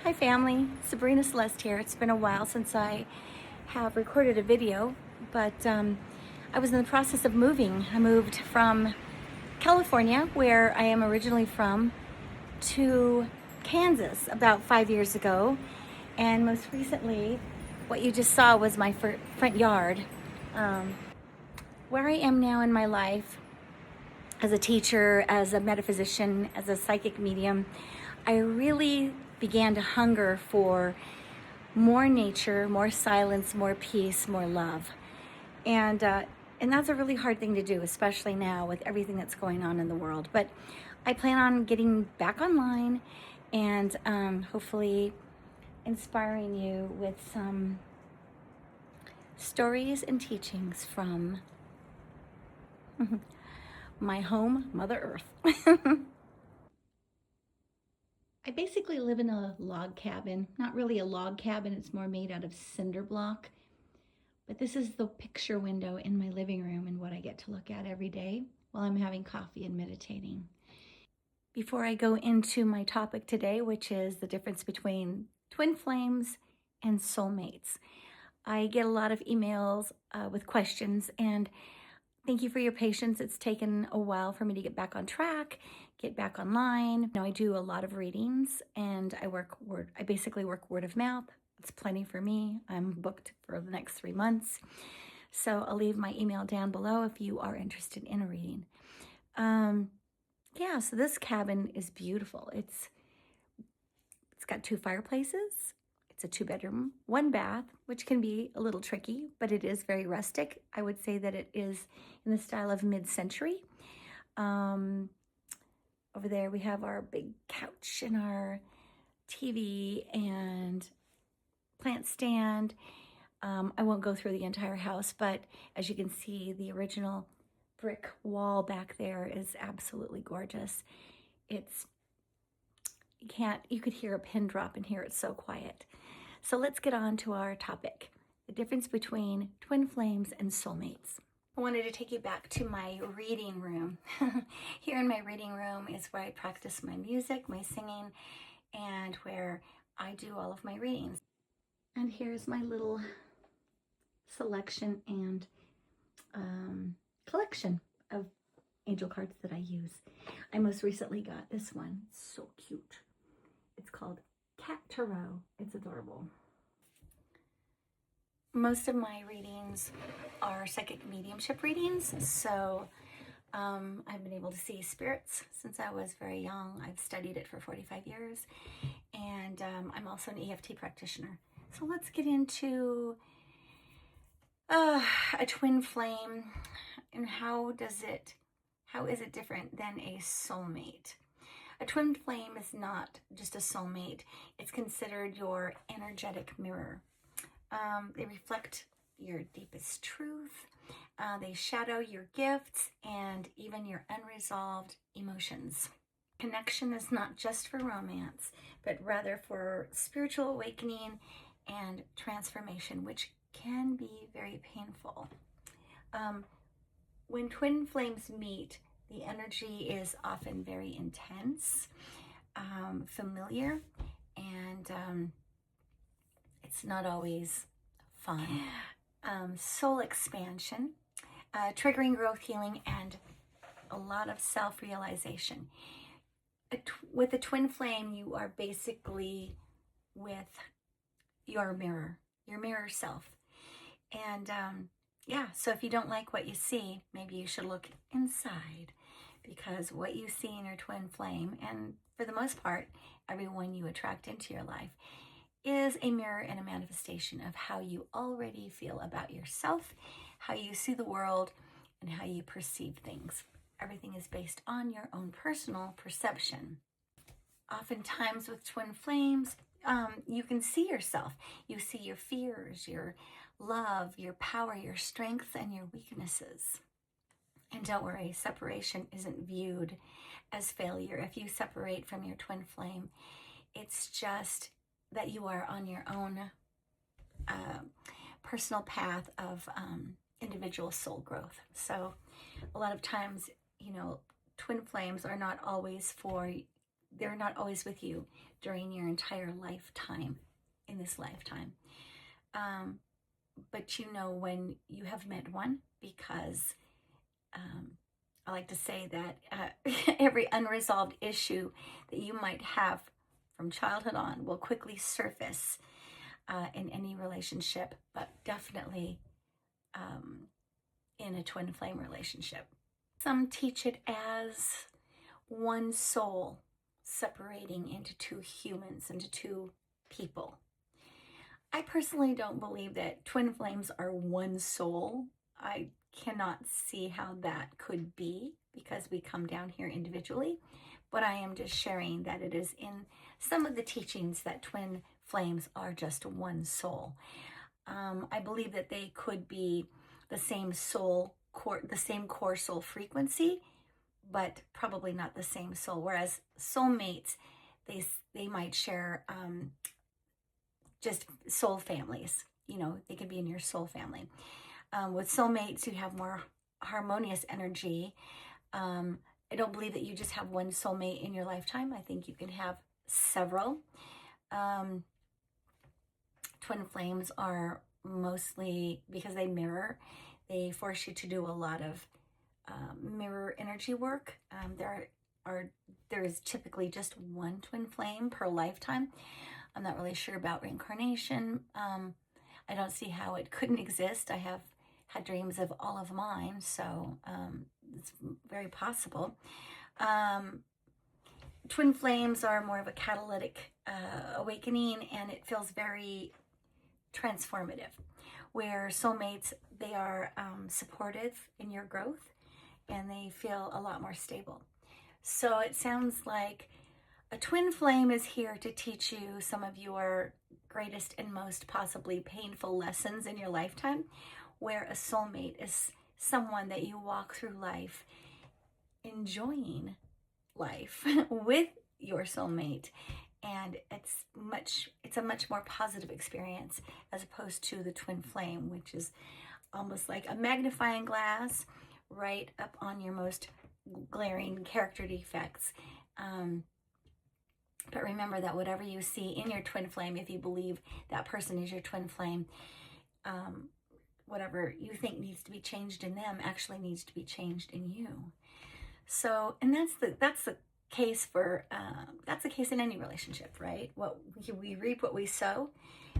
Hi family, Sabrina Celeste here. It's been a while since I have recorded a video, but I was in the process of moving. I moved from California, where I am originally from, to Kansas about 5 years ago. And most recently, what you just saw was my front yard. Where I am now in my life, as a teacher, as a metaphysician, as a psychic medium, I really began to hunger for more nature, more silence, more peace, more love. And that's a really hard thing to do, especially now with everything that's going on in the world. But I plan on getting back online and hopefully inspiring you with some stories and teachings from my home, Mother Earth. I basically live in a log cabin. Not really a log cabin, it's more made out of cinder block. But this is the picture window in my living room and what I get to look at every day while I'm having coffee and meditating. Before I go into my topic today, which is the difference between twin flames and soulmates, I get a lot of emails with questions, and thank you for your patience. It's taken a while for me to get back on track, get back online. Now I do a lot of readings, and I basically work word of mouth. It's plenty for me. I'm booked for the next 3 months. So I'll leave my email down below if you are interested in a reading. Yeah, so this cabin is beautiful. It's got 2 fireplaces. It's a 2-bedroom, 1 bath, which can be a little tricky, but it is very rustic. I would say that it is in the style of mid-century. Over there we have our big couch and our TV and plant stand. I won't go through the entire house, but as you can see, the original brick wall back there is absolutely gorgeous. You could hear a pin drop in here. It's so quiet. So let's get on to our topic, the difference between twin flames and soulmates. I wanted to take you back to my reading room. Here in my reading room is where I practice my music, my singing, and where I do all of my readings. And here's my little selection and collection of angel cards that I use. I most recently got this one. It's so cute. It's called Cat Tarot. It's adorable. Most of my readings are psychic mediumship readings, so I've been able to see spirits since I was very young. I've studied it for 45 years, and I'm also an EFT practitioner. So let's get into a twin flame and how is it different than a soulmate? A twin flame is not just a soulmate. It's considered your energetic mirror. They reflect your deepest truth. They shadow your gifts and even your unresolved emotions. Connection is not just for romance, but rather for spiritual awakening and transformation, which can be very painful. When twin flames meet, the energy is often very intense, familiar, and it's not always fun. Soul expansion, triggering growth, healing, and a lot of self-realization. With a twin flame, you are basically with your mirror self. And yeah, so if you don't like what you see, maybe you should look inside, because what you see in your twin flame, and for the most part, everyone you attract into your life, is a mirror and a manifestation of how you already feel about yourself, how you see the world, and how you perceive things. Everything is based on your own personal perception. Oftentimes with twin flames, you can see yourself. You see your fears, your love, your power, your strengths, and your weaknesses. And don't worry, separation isn't viewed as failure. If you separate from your twin flame, it's just that you are on your own personal path of individual soul growth. So a lot of times, twin flames are not always for they're not always with you during your entire lifetime, in this lifetime. But you know when you have met one, because I like to say that every unresolved issue that you might have from childhood on will quickly surface in any relationship, but definitely in a twin flame relationship. Some teach it as one soul separating into two humans, into two people. I personally don't believe that twin flames are one soul. I cannot see how that could be because we come down here individually, but I am just sharing that it is in some of the teachings that twin flames are just one soul. I believe that they could be the same soul core, the same core soul frequency, but probably not the same soul. Whereas soulmates, they might share just soul families. You know, they could be in your soul family. With soulmates, you have more harmonious energy. I don't believe that you just have one soulmate in your lifetime. I think you can have several. Twin flames are mostly, because they mirror, they force you to do a lot of mirror energy work. There is typically just one twin flame per lifetime. I'm not really sure about reincarnation. I don't see how it couldn't exist. I have had dreams of all of mine, so it's very possible. Twin flames are more of a catalytic awakening, and it feels very transformative. Where soulmates, they are supportive in your growth, and they feel a lot more stable. So it sounds like a twin flame is here to teach you some of your greatest and most possibly painful lessons in your lifetime, where a soulmate is someone that you walk through life enjoying life with your soulmate, and it's a much more positive experience as opposed to the twin flame, which is almost like a magnifying glass right up on your most glaring character defects. But remember that whatever you see in your twin flame, if you believe that person is your twin flame, whatever you think needs to be changed in them actually needs to be changed in you. So, and that's the case for that's the case in any relationship, right? What we reap, what we sow.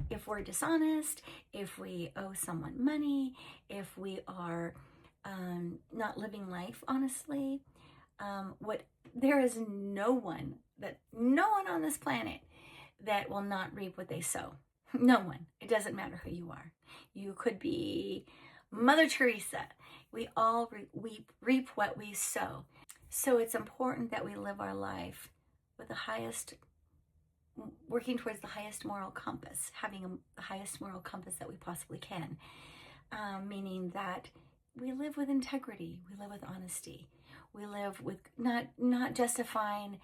If we're dishonest, if we owe someone money, if we are not living life honestly, there is no one on this planet that will not reap what they sow. No one. It doesn't matter who you are. You could be Mother Teresa. We all reap what we sow. So it's important that we live our life with working towards the highest moral compass, having the highest moral compass that we possibly can, meaning that we live with integrity, we live with honesty, we live with not justifying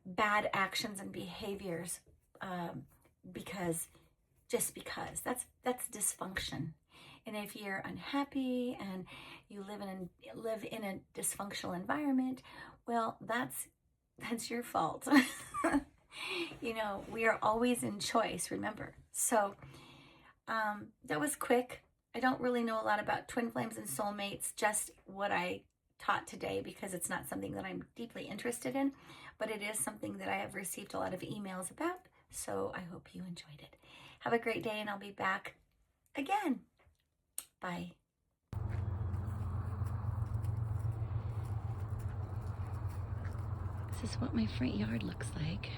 bad actions and behaviors because that's dysfunction. And if you're unhappy and you live in a dysfunctional environment, well, that's your fault. You know, we are always in choice, remember. So that was quick. I don't really know a lot about twin flames and soulmates, just what I taught today, because it's not something that I'm deeply interested in, but it is something that I have received a lot of emails about. So I hope you enjoyed it. Have a great day, and I'll be back again. Bye. This is what my front yard looks like.